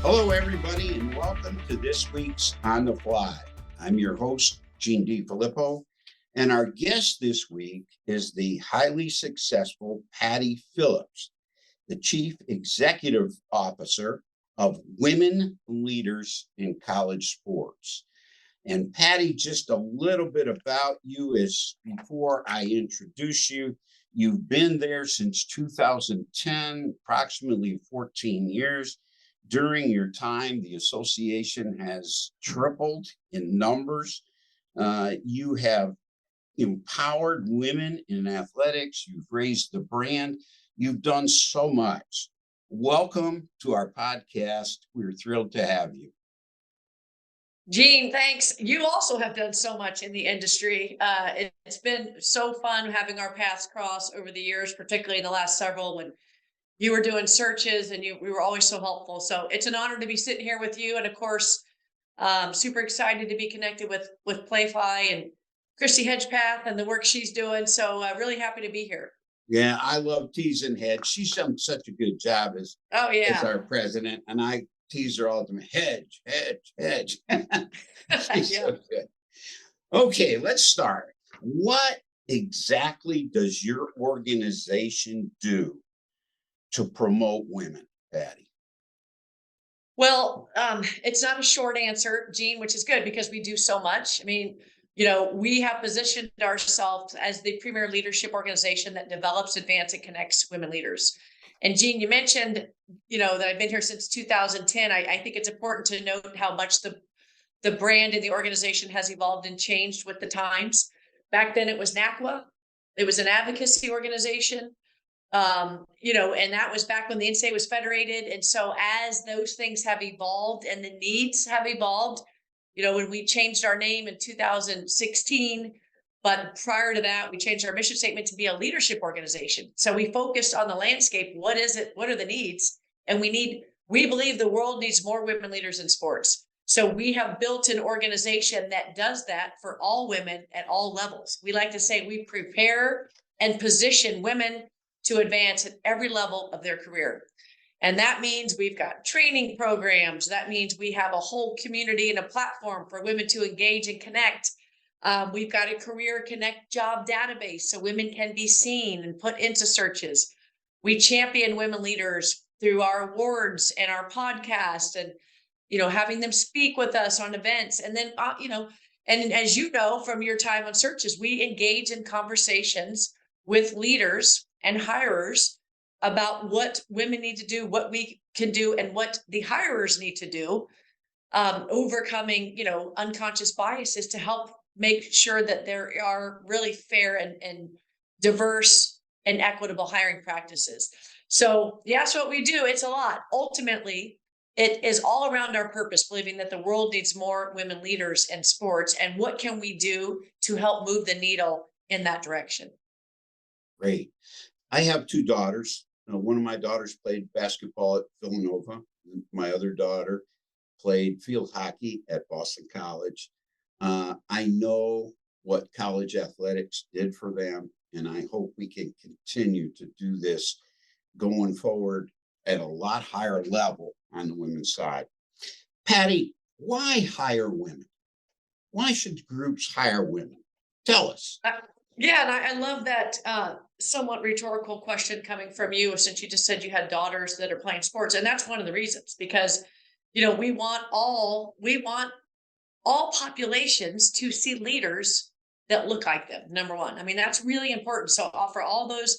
Hello, everybody, and welcome to this week's On the Fly. I'm your host, Gene DeFilippo, and our guest this week is the highly successful Patti Phillips, the Chief Executive Officer of Women Leaders in College Sports. And Patti, just a little bit about you is before I introduce you. You've been there since 2010, approximately 14 years. During your time, the association has tripled in numbers. You have empowered women in athletics. You've raised the brand. You've done so much. Welcome to our podcast. We're thrilled to have you. Gene, thanks. You also have done so much in the industry. It's been so fun having our paths cross over the years, particularly in the last several when you were doing searches and we were always so helpful. So it's an honor to be sitting here with you. And of course, super excited to be connected with Playfly and Christy Hedgepath and the work she's doing. So really happy to be here. Yeah, I love teasing Hedge. She's done such a good job as our president. And I tease her all the time. Hedge. She's so good. Okay, let's start. What exactly does your organization do to promote women, Patti? Well, it's not a short answer, Gene, which is good because we do so much. I mean, we have positioned ourselves as the premier leadership organization that develops, advances, and connects women leaders. And Gene, you mentioned, that I've been here since 2010. I think it's important to note how much the brand and the organization has evolved and changed with the times. Back then it was NACWA. It was an advocacy organization. And that was back when the NCAA was federated. And so as those things have evolved and the needs have evolved, when we changed our name in 2016, but prior to that, we changed our mission statement to be a leadership organization. So we focused on the landscape. What is it? What are the needs? And we believe the world needs more women leaders in sports. So we have built an organization that does that for all women at all levels. We like to say we prepare and position women to advance at every level of their career. And that means we've got training programs. That means we have a whole community and a platform for women to engage and connect. We've got a career connect job database so women can be seen and put into searches. We champion women leaders through our awards and our podcast and, having them speak with us on events. And then, and as you know, from your time on searches, we engage in conversations with leaders and hirers about what women need to do, what we can do, and what the hirers need to do, overcoming, unconscious biases to help make sure that there are really fair and diverse and equitable hiring practices. So that's what we do. It's a lot. Ultimately, it is all around our purpose, believing that the world needs more women leaders in sports. And what can we do to help move the needle in that direction? Great. I have two daughters. One of my daughters played basketball at Villanova. My other daughter played field hockey at Boston College. I know what college athletics did for them, and I hope we can continue to do this going forward at a lot higher level on the women's side. Patti, why hire women? Why should groups hire women? Tell us. Yeah, and I love that somewhat rhetorical question coming from you, since you just said you had daughters that are playing sports. And that's one of the reasons, because, we want all populations to see leaders that look like them, number one. I mean, that's really important. So for all those,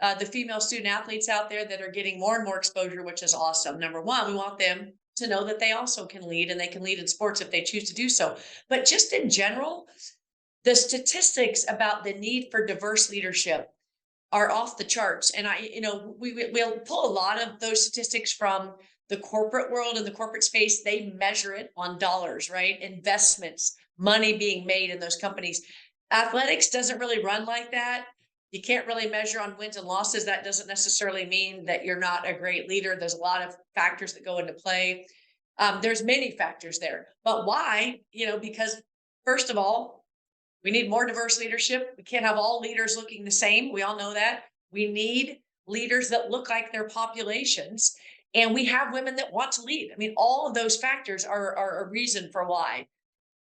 the female student athletes out there that are getting more and more exposure, which is awesome. Number one, we want them to know that they also can lead, and they can lead in sports if they choose to do so. But just in general, the statistics about the need for diverse leadership are off the charts. And we'll pull a lot of those statistics from the corporate world and the corporate space. They measure it on dollars, right? Investments, money being made in those companies. Athletics doesn't really run like that. You can't really measure on wins and losses. That doesn't necessarily mean that you're not a great leader. There's a lot of factors that go into play. There's many factors there. But why? Because first of all, We need more diverse leadership. We can't have all leaders looking the same. We all know that. We need leaders that look like their populations. And we have women that want to lead. I mean, all of those factors are a reason for why.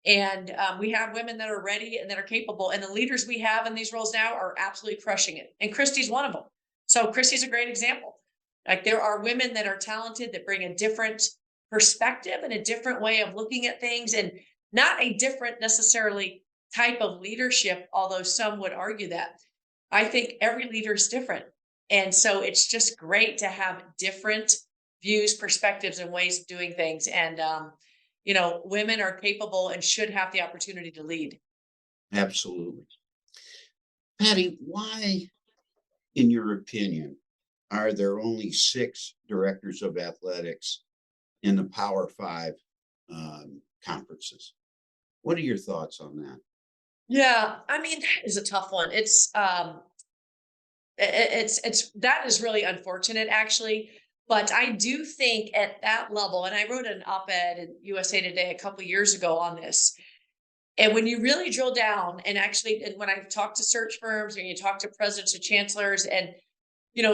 And we have women that are ready and that are capable. And the leaders we have in these roles now are absolutely crushing it. And Christy's one of them. So Christy's a great example. Like, there are women that are talented that bring a different perspective and a different way of looking at things, and not a different necessarily type of leadership, although some would argue that. I think every leader is different. And so it's just great to have different views, perspectives, and ways of doing things. And, women are capable and should have the opportunity to lead. Absolutely. Patti, why, in your opinion, are there only 6 directors of athletics in the Power Five conferences? What are your thoughts on that? Yeah, I mean, that is a tough one. It's that is really unfortunate, actually. But I do think at that level, and I wrote an op-ed in USA Today a couple of years ago on this. And when you really drill down, and actually, and when I talk to search firms, and you talk to presidents and chancellors, and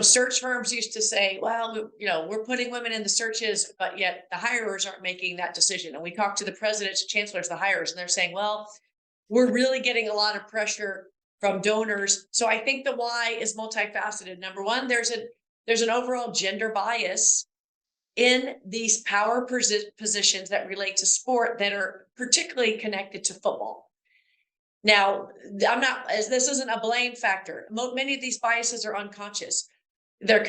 search firms used to say, well, we're putting women in the searches, but yet the hirers aren't making that decision. And we talk to the presidents and chancellors, the hirers, and they're saying, well, we're really getting a lot of pressure from donors. So I think the why is multifaceted. Number one, there's an overall gender bias in these power positions that relate to sport that are particularly connected to football. Now, this isn't a blame factor. Many of these biases are unconscious. But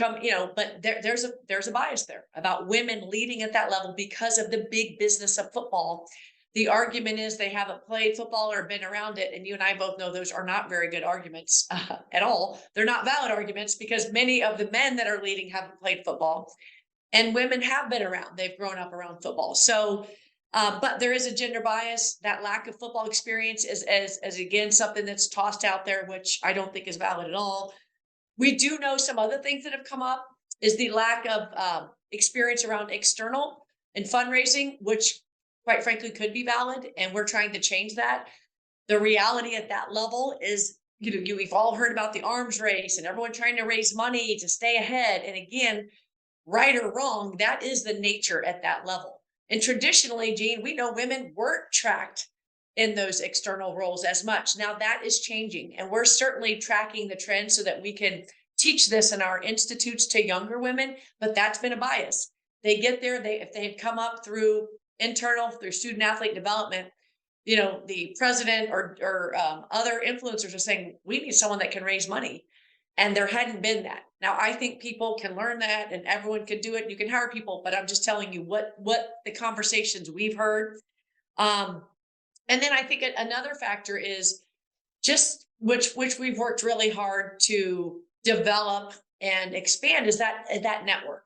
there's a bias there about women leading at that level because of the big business of football. The argument is they haven't played football or been around it. And you and I both know those are not very good arguments at all. They're not valid arguments, because many of the men that are leading haven't played football, and women have been around. They've grown up around football. So, but there is a gender bias. That lack of football experience is as again, something that's tossed out there, which I don't think is valid at all. We do know some other things that have come up is the lack of experience around external and fundraising, which quite frankly could be valid. And we're trying to change that. The reality at that level is, we've all heard about the arms race and everyone trying to raise money to stay ahead. And again, right or wrong, that is the nature at that level. And traditionally, Gene, we know women weren't tracked in those external roles as much. Now that is changing, and we're certainly tracking the trend so that we can teach this in our institutes to younger women, but that's been a bias. They get there, if they had come up through student athlete development, the president or other influencers are saying, we need someone that can raise money. And there hadn't been that. Now, I think people can learn that and everyone can do it. You can hire people, but I'm just telling you what the conversations we've heard. And then I think another factor is just which we've worked really hard to develop and expand is that network.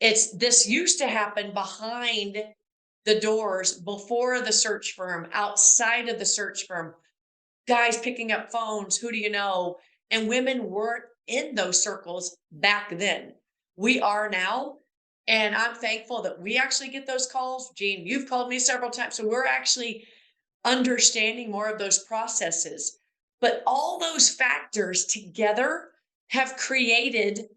This used to happen behind the doors, before the search firm, outside of the search firm, guys picking up phones, who do you know? And women weren't in those circles back then. We are now. And I'm thankful that we actually get those calls. Gene, you've called me several times. So we're actually understanding more of those processes. But all those factors together have created,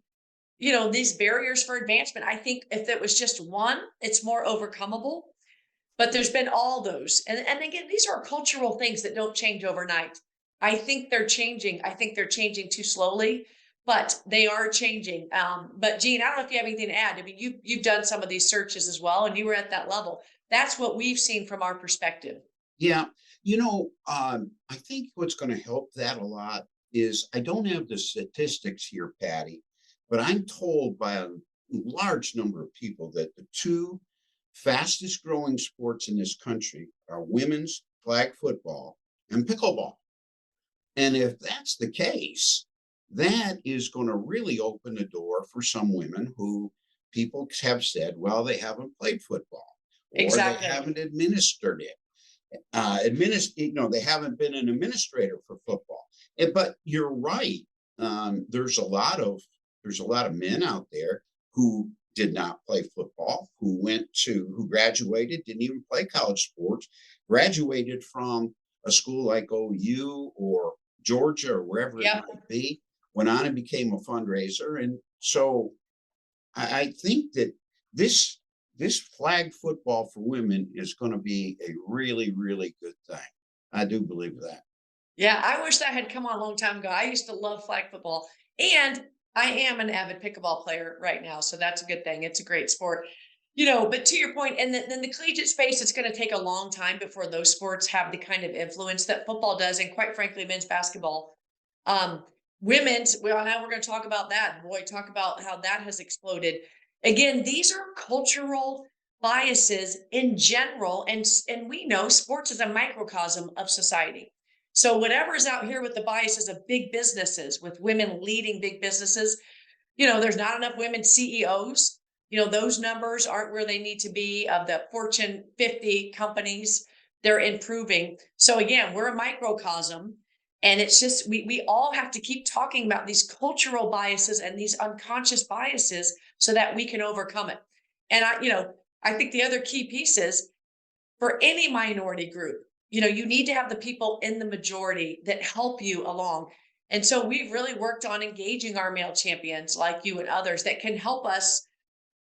these barriers for advancement. I think if it was just one, it's more overcomable. But there's been all those. And again, these are cultural things that don't change overnight. I think they're changing. I think they're changing too slowly, but they are changing. But Gene, I don't know if you have anything to add. I mean, you've done some of these searches as well, and you were at that level. That's what we've seen from our perspective. Yeah. I think what's going to help that a lot is, I don't have the statistics here, Patti, but I'm told by a large number of people that the 2 fastest growing sports in this country are women's flag football and pickleball. And if that's the case, that is going to really open the door for some women who people have said, well, they haven't played football, or Exactly. they haven't administered it. They haven't been an administrator for football. But you're right. There's a lot of men out there who did not play football, who graduated, didn't even play college sports, graduated from a school like OU or Georgia or wherever it Yep. might be, went on and became a fundraiser. And so I think that this flag football for women is going to be a really, really good thing. I do believe that. Yeah, I wish that had come on a long time ago. I used to love flag football, and I am an avid pickleball player right now, so that's a good thing. It's a great sport, but to your point, and then the collegiate space, it's going to take a long time before those sports have the kind of influence that football does, and quite frankly, men's basketball. Um, Women's, well, now we're going to talk about that. Boy, talk about how that has exploded. Again, these are cultural biases in general, and we know sports is a microcosm of society. So whatever is out here with the biases of big businesses, with women leading big businesses, there's not enough women CEOs. Those numbers aren't where they need to be of the Fortune 50 companies. They're improving. So again, we're a microcosm. And it's just, we all have to keep talking about these cultural biases and these unconscious biases so that we can overcome it. And I think the other key piece is for any minority group, you need to have the people in the majority that help you along. And so we've really worked on engaging our male champions like you and others that can help us,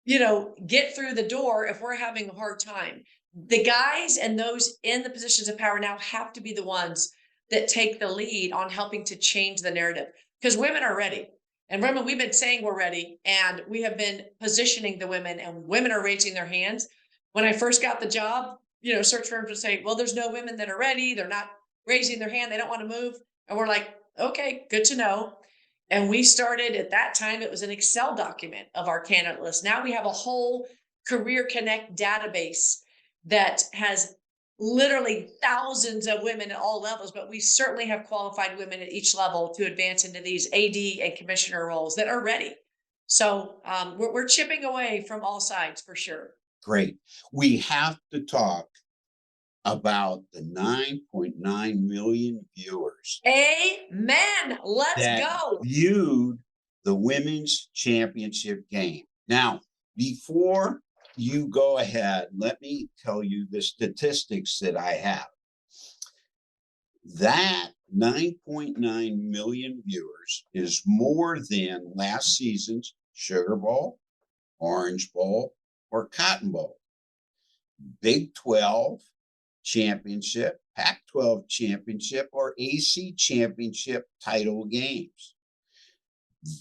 get through the door if we're having a hard time. The guys and those in the positions of power now have to be the ones that take the lead on helping to change the narrative, because women are ready. And women, we've been saying we're ready, and we have been positioning the women, and women are raising their hands. When I first got the job, search firms would say, well, there's no women that are ready. They're not raising their hand. They don't want to move. And we're like, okay, good to know. And we started at that time, it was an Excel document of our candidate list. Now we have a whole Career Connect database that has literally thousands of women at all levels, but we certainly have qualified women at each level to advance into these AD and commissioner roles that are ready. So we're chipping away from all sides for sure. Great. We have to talk about the 9.9 million viewers Amen. Let's that go. viewed the women's championship game. Now, before you go ahead, let me tell you the statistics that I have. That 9.9 million viewers is more than last season's Sugar Bowl, Orange Bowl, or Cotton Bowl. Big 12 championship, Pac-12 championship, or AC championship title games.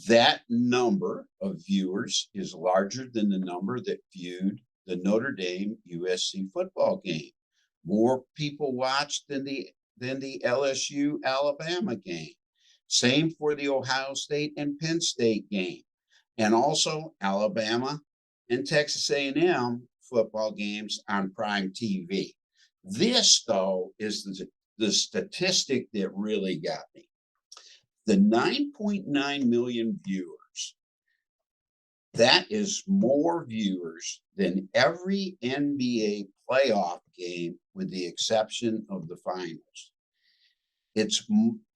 That number of viewers is larger than the number that viewed the Notre Dame USC football game. More people watched than the LSU Alabama game. Same for the Ohio State and Penn State game, and also Alabama and Texas A&M football games on prime TV. This, though, is the statistic that really got me. The 9.9 million viewers, that is more viewers than every NBA playoff game with the exception of the finals. It's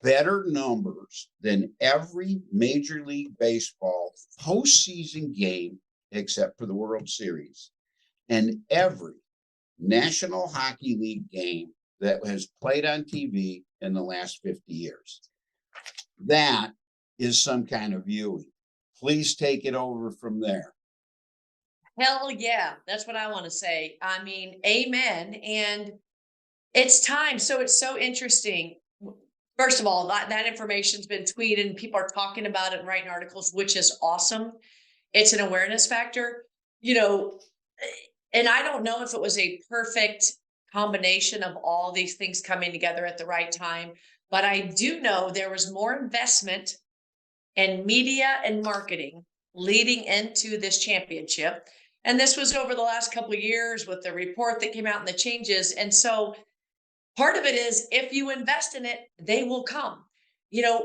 better numbers than every Major League Baseball postseason game except for the World Series, and every National Hockey League game that has played on TV in the last 50 years. That is some kind of viewing. Please take it over from there. Hell yeah. That's what I want to say. I mean, amen. And it's time. So it's so interesting. First of all, that information's been tweeted and people are talking about it and writing articles, which is awesome. It's an awareness factor, and I don't know if it was a perfect combination of all these things coming together at the right time, but I do know there was more investment in media and marketing leading into this championship. And this was over the last couple of years with the report that came out and the changes. And so part of it is if you invest in it, they will come.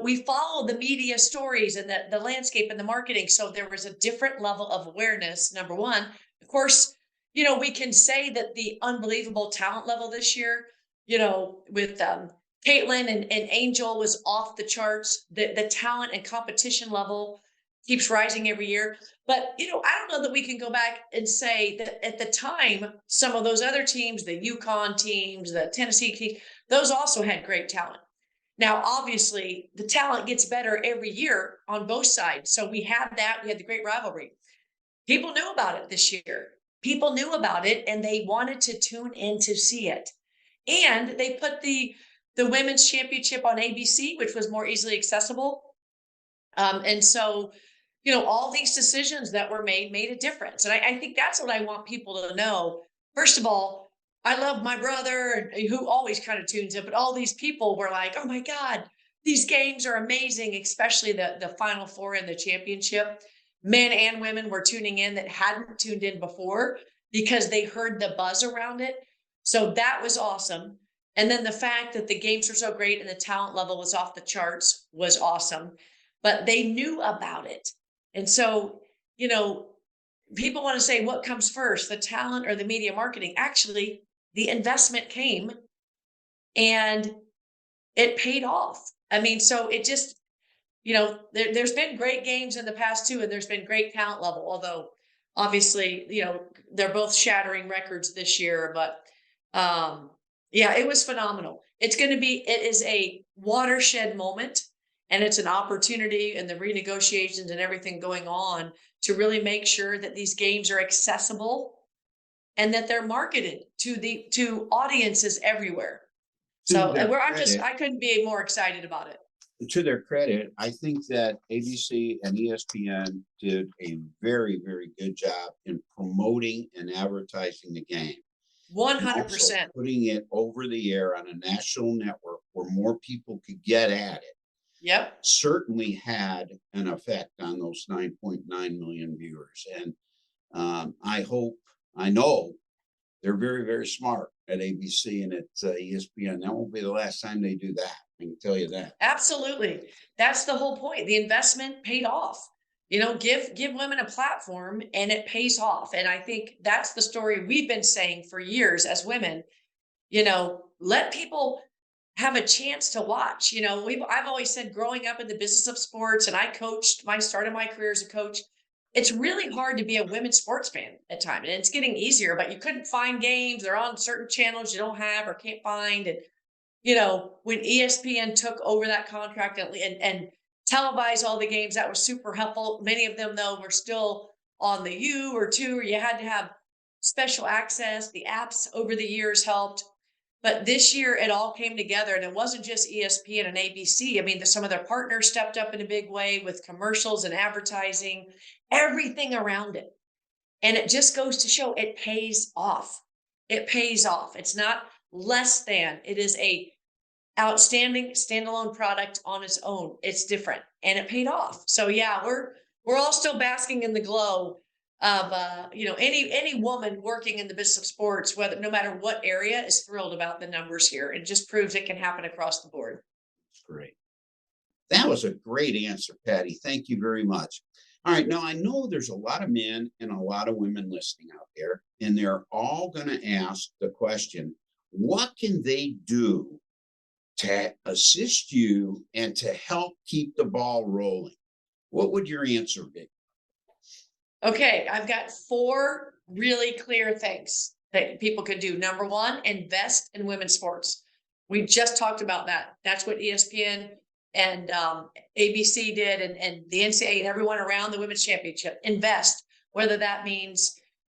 We follow the media stories and the landscape and the marketing. So there was a different level of awareness, number one. Of course, we can say that the unbelievable talent level this year, with Caitlin and Angel was off the charts. The talent and competition level keeps rising every year. But, I don't know that we can go back and say that at the time, some of those other teams, the UConn teams, the Tennessee teams, those also had great talent. Now, obviously, the talent gets better every year on both sides. So we had that. We had the great rivalry. People knew about it this year. People knew about it, and they wanted to tune in to see it. And they put the women's championship on ABC, which was more easily accessible. And so, all these decisions that were made a difference. And I think that's what I want people to know. First of all, I love my brother who always kind of tunes in, but all these people were like, oh my God, these games are amazing, especially the Final Four and the championship. Men and women were tuning in that hadn't tuned in before because they heard the buzz around it. So that was awesome. And then the fact that the games were so great and the talent level was off the charts was awesome. But they knew about it. And so, people want to say, what comes first, the talent or the media marketing? Actually, the investment came and it paid off. I mean, so it just, there's been great games in the past too, and there's been great talent level, although obviously, they're both shattering records this year, but yeah, it was phenomenal. It is a watershed moment, and it's an opportunity and the renegotiations and everything going on to really make sure that these games are accessible and that they're marketed to audiences everywhere. So I couldn't be more excited about it. To their credit, I think that ABC and ESPN did a very, very good job in promoting and advertising the game. 100%. Putting it over the air on a national network where more people could get at it. Yep. Certainly had an effect on those 9.9 million viewers. And I know they're very, very smart at ABC and at ESPN. That won't be the last time they do that. I can tell you that. Absolutely. That's the whole point. The investment paid off. Give women a platform and it pays off. And I think that's the story we've been saying for years as women. Let people have a chance to watch. I've always said, growing up in the business of sports, and I started my career as a coach, it's really hard to be a women's sports fan at times. And it's getting easier, but you couldn't find games. They're on certain channels you don't have or can't find. And, when ESPN took over that contract and televised all the games, that was super helpful. Many of them, though, were still on the U or 2, or you had to have special access. The apps over the years helped. But this year, it all came together, and it wasn't just ESPN and ABC. I mean, some of their partners stepped up in a big way with commercials and advertising, everything around it. And it just goes to show it pays off. It pays off. It's not less than. It is a outstanding standalone product on its own. It's different, and it paid off. So yeah, we're all still basking in the glow of any woman working in the business of sports, no matter what area, is thrilled about the numbers here. It just proves it can happen across the board. That's great. That was a great answer, Patti. Thank you very much. All right. Now, I know there's a lot of men and a lot of women listening out there, and they're all going to ask the question, what can they do to assist you and to help keep the ball rolling? What would your answer be? Okay, I've got 4 really clear things that people could do. Number 1, invest in women's sports. We just talked about that. That's what ESPN and ABC did, and the NCAA and everyone around the women's championship. Invest, whether that means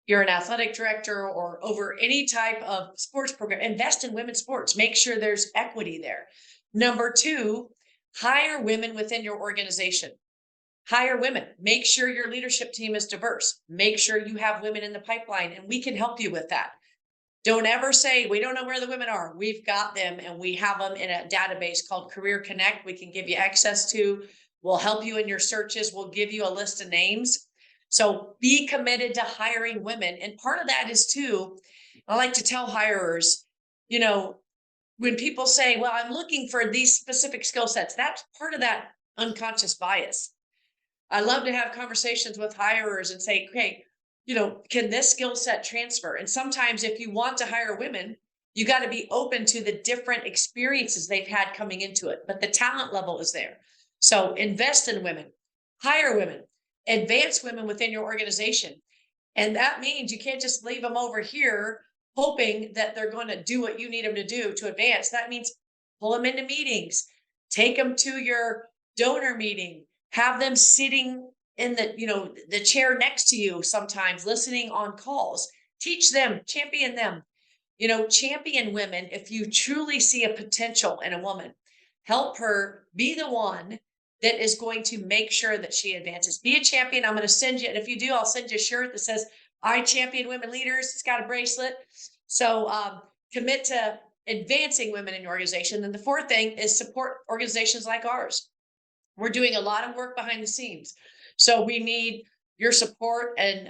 you're an athletic director or over any type of sports program. Invest in women's sports. Make sure there's equity there. Number 2, hire women within your organization. Hire women. Make sure your leadership team is diverse. Make sure you have women in the pipeline, and we can help you with that. Don't ever say, we don't know where the women are. We've got them, and we have them in a database called Career Connect. We can give you access to. We'll help you in your searches. We'll give you a list of names. So be committed to hiring women. And part of that is too, I like to tell hirers, when people say, well, I'm looking for these specific skill sets, that's part of that unconscious bias. I love to have conversations with hirers and say, hey, can this skill set transfer? And sometimes if you want to hire women, you got to be open to the different experiences they've had coming into it, but the talent level is there. So invest in women, hire women, advance women within your organization. And that means you can't just leave them over here hoping that they're going to do what you need them to do to advance. That means pull them into meetings, take them to your donor meeting, have them sitting in the chair next to you, sometimes listening on calls, teach them, champion them, champion women. If you truly see a potential in a woman, help her be the one that is going to make sure that she advances. Be a champion. I'm going to send you, and if you do, I'll send you a shirt that says, I champion women leaders. It's got a bracelet. So commit to advancing women in your organization. And the fourth thing is support organizations like ours. We're doing a lot of work behind the scenes. So we need your support and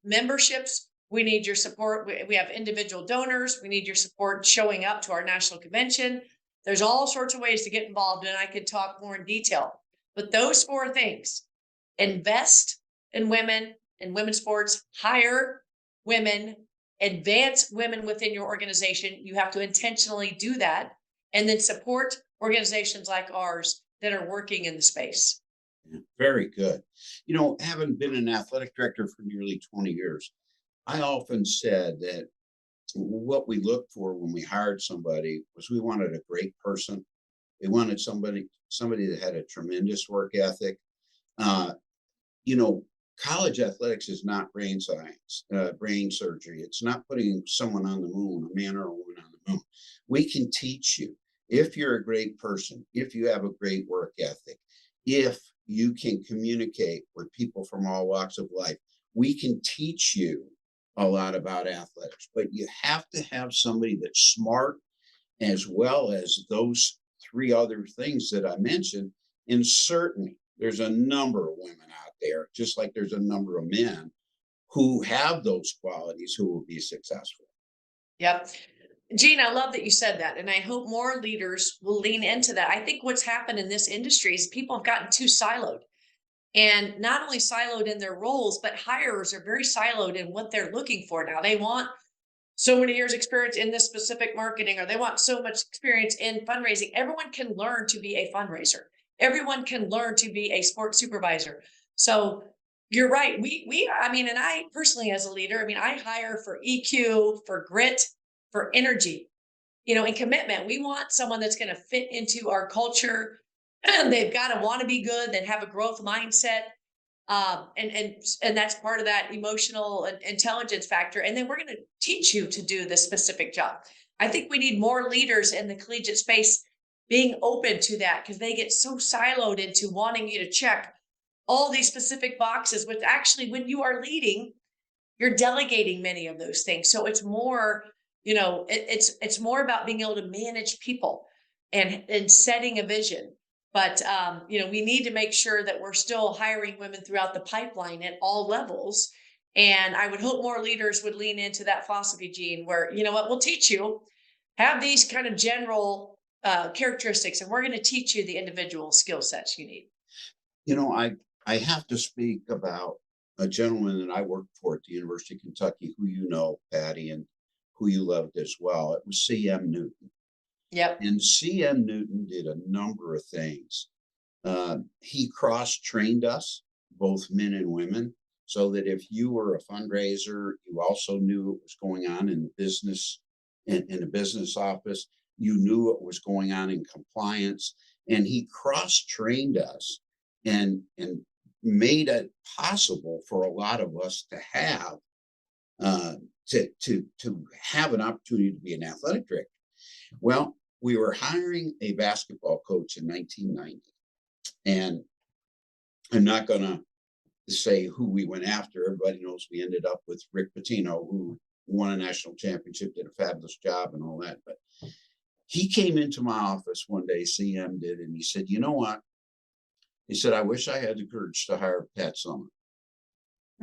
memberships. We need your support. We have individual donors. We need your support showing up to our national convention. There's all sorts of ways to get involved, and I could talk more in detail. But those four things: invest in women, in women's sports, hire women, advance women within your organization. You have to intentionally do that, and then support organizations like ours that are working in the space. Yeah, very good. Having been an athletic director for nearly 20 years, I often said that what we looked for when we hired somebody was we wanted a great person. We wanted somebody that had a tremendous work ethic. Uh, College athletics is not brain science, brain surgery. It's not putting someone on the moon, a man or a woman on the moon. We can teach you if you're a great person, if you have a great work ethic, if you can communicate with people from all walks of life. We can teach you a lot about athletics, but you have to have somebody that's smart as well as those three other things that I mentioned. And certainly there's a number of women out there, just like there's a number of men who have those qualities who will be successful. Yep. Gene, I love that you said that. And I hope more leaders will lean into that. I think what's happened in this industry is people have gotten too siloed, and not only siloed in their roles, but hirers are very siloed in what they're looking for now. They want so many years experience in this specific marketing, or they want so much experience in fundraising. Everyone can learn to be a fundraiser. Everyone can learn to be a sports supervisor. So you're right. And I personally, as a leader, I hire for EQ, for grit, for energy, and commitment. We want someone that's going to fit into our culture. They've got to want to be good, then have a growth mindset. And that's part of that emotional intelligence factor. And then we're going to teach you to do this specific job. I think we need more leaders in the collegiate space being open to that, because they get so siloed into wanting you to check all these specific boxes, which actually, when you are leading, you're delegating many of those things. So it's more, it's more about being able to manage people and setting a vision. But, we need to make sure that we're still hiring women throughout the pipeline at all levels. And I would hope more leaders would lean into that philosophy, Gene, where, we'll teach you, have these kind of general characteristics, and we're going to teach you the individual skill sets you need. I have to speak about a gentleman that I worked for at the University of Kentucky, who Patty, and who you loved as well. It was C.M. Newton. Yep. And C.M. Newton did a number of things. He cross-trained us, both men and women, so that if you were a fundraiser, you also knew what was going on in the business, in a business office. You knew what was going on in compliance. And he cross-trained us and made it possible for a lot of us to have to have an opportunity to be an athletic director. Well, we were hiring a basketball coach in 1990, and I'm not going to say who we went after. Everybody knows we ended up with Rick Pitino, who won a national championship, did a fabulous job and all that. But he came into my office one day, CM did, and he said, "You know what?" He said, "I wish I had the courage to hire Pat Summer."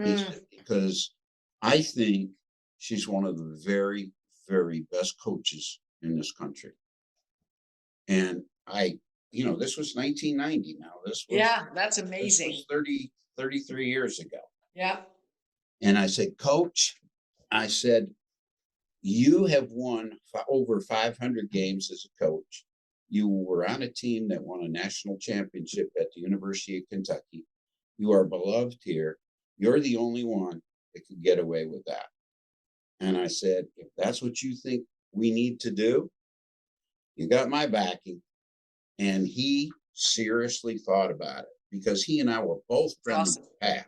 He said, "Because I think she's one of the very, very best coaches in this country." And this was 1990 now. That's amazing. This was 33 years ago. Yeah. And I said, "Coach," I said, "you have won over 500 games as a coach. You were on a team that won a national championship at the University of Kentucky. You are beloved here. You're the only one that could get away with that. And I said, if that's what you think we need to do, you got my backing. And he seriously thought about it because he and I were both friendly Awesome. with Pat.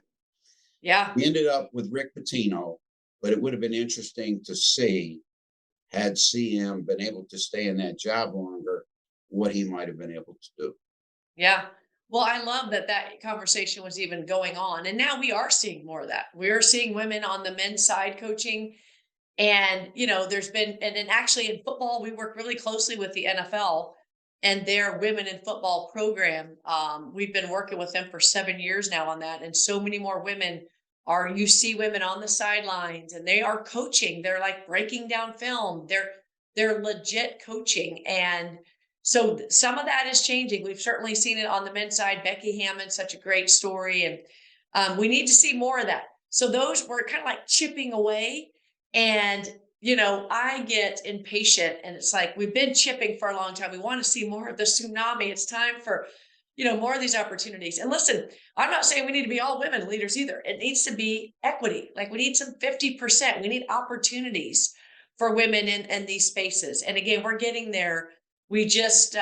Yeah. We ended up with Rick Pitino, but it would have been interesting to see, had CM been able to stay in that job longer, what he might have been able to do. Yeah. Well, I love that that conversation was even going on. And now we are seeing more of that. We are seeing women on the men's side coaching. And, there's been, and then actually in football, we work really closely with the NFL and their women in football program. We've been working with them for 7 years now on that. And so many more women you see women on the sidelines and they are coaching. They're like breaking down film. They're legit coaching. And so some of that is changing. We've certainly seen it on the men's side. Becky Hammond, such a great story. And we need to see more of that. So those were kind of like chipping away. And, I get impatient and it's like, we've been chipping for a long time. We want to see more of the tsunami. It's time for, more of these opportunities. And listen, I'm not saying we need to be all women leaders either. It needs to be equity. Like we need some 50%. We need opportunities for women in these spaces. And again, we're getting there. We just,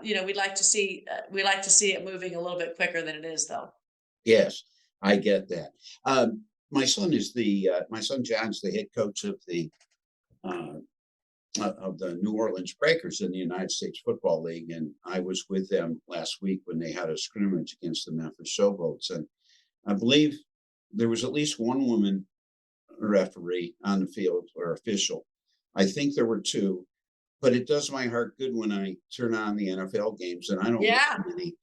we'd like to see it moving a little bit quicker than it is though. Yes, I get that. My son John's the head coach uh, of the New Orleans Breakers in the United States Football League, and I was with them last week when they had a scrimmage against the Memphis Showboats, and I believe there was at least one woman referee on the field or official. I think there were two, but it does my heart good when I turn on the NFL games and I don't Yeah. get many,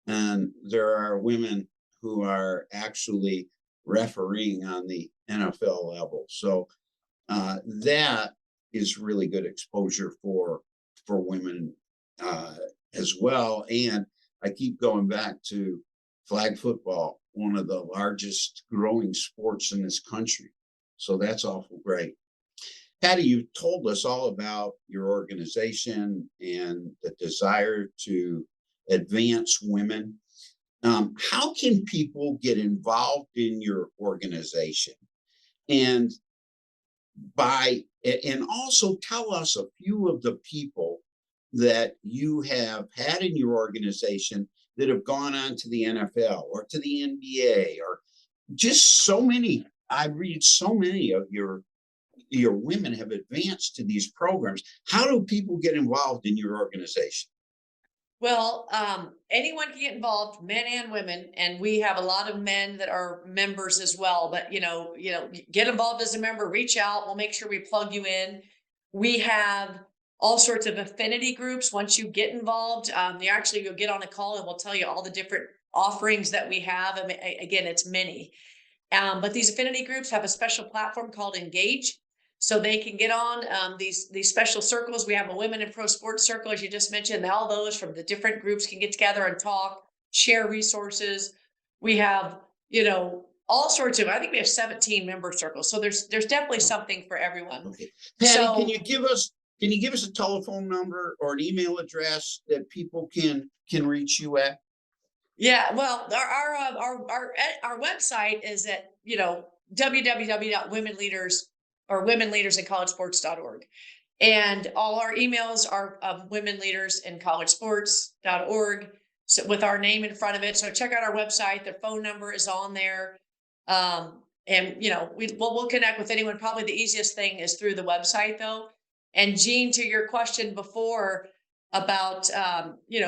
and there are women who are actually refereeing on the NFL level. So that is really good exposure for women as well. And I keep going back to flag football, one of the largest growing sports in this country. So that's awful great. Patti, you told us all about your organization and the desire to advance women. How can people get involved in your organization? And also tell us a few of the people that you have had in your organization that have gone on to the NFL or to the NBA or just so many. I read so many of your women have advanced to these programs. How do people get involved in your organization? Well, anyone can get involved, men and women, and we have a lot of men that are members as well. But get involved as a member. Reach out. We'll make sure we plug you in. We have all sorts of affinity groups. Once you get involved, you'll get on a call and we'll tell you all the different offerings that we have. I mean, again, it's many. But these affinity groups have a special platform called Engage. So they can get on these special circles. We have a women in pro sports circle, as you just mentioned. All those from the different groups can get together and talk, share resources. We have, all sorts of. I think we have 17 member circles. So there's definitely something for everyone. Okay, Patti, can you give us a telephone number or an email address that people can reach you at? Yeah, well, our website is at www.womenleaders or womenleadersincollegesports.org. And all our emails are womenleadersincollegesports.org, so with our name in front of it. So check out our website. The phone number is on there. And we'll connect with anyone. Probably the easiest thing is through the website though. And Gene, to your question before about,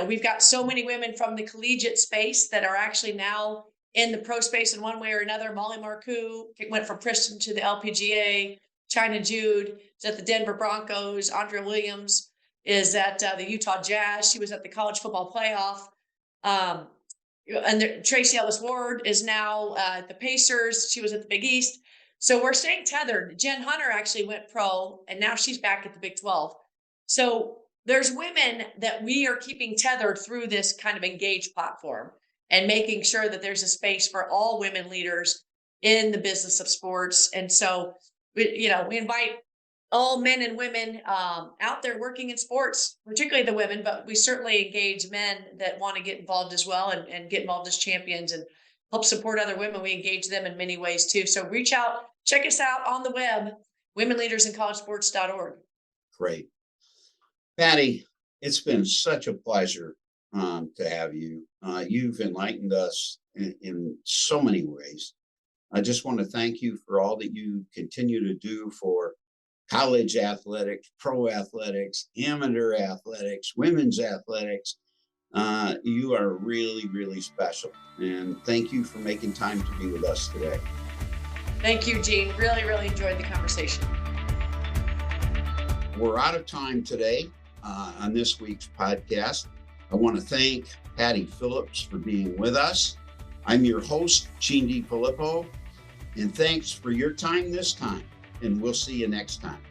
we've got so many women from the collegiate space that are actually now in the pro space in one way or another. Molly Marcoux went from Princeton to the LPGA. China Jude is at the Denver Broncos. Andrea Williams is at the Utah Jazz. She was at the college football playoff. And Tracy Ellis Ward is now at the Pacers. She was at the Big East. So we're staying tethered. Jen Hunter actually went pro, and now she's back at the Big 12. So there's women that we are keeping tethered through this kind of Engage platform and making sure that there's a space for all women leaders in the business of sports. And so we invite all men and women out there working in sports, particularly the women, but we certainly engage men that want to get involved as well and get involved as champions and help support other women. We engage them in many ways too. So reach out, check us out on the web, womenleadersincollegesports.org. Great. Patty, it's been such a pleasure to have you. You've enlightened us in so many ways. I just want to thank you for all that you continue to do for college athletics, pro athletics, amateur athletics, women's athletics. You are really, really special. And thank you for making time to be with us today. Thank you, Gene. Really, really enjoyed the conversation. We're out of time today on this week's podcast. I want to thank Patti Phillips for being with us. I'm your host, Gene DeFilippo, and thanks for your time this time, and we'll see you next time.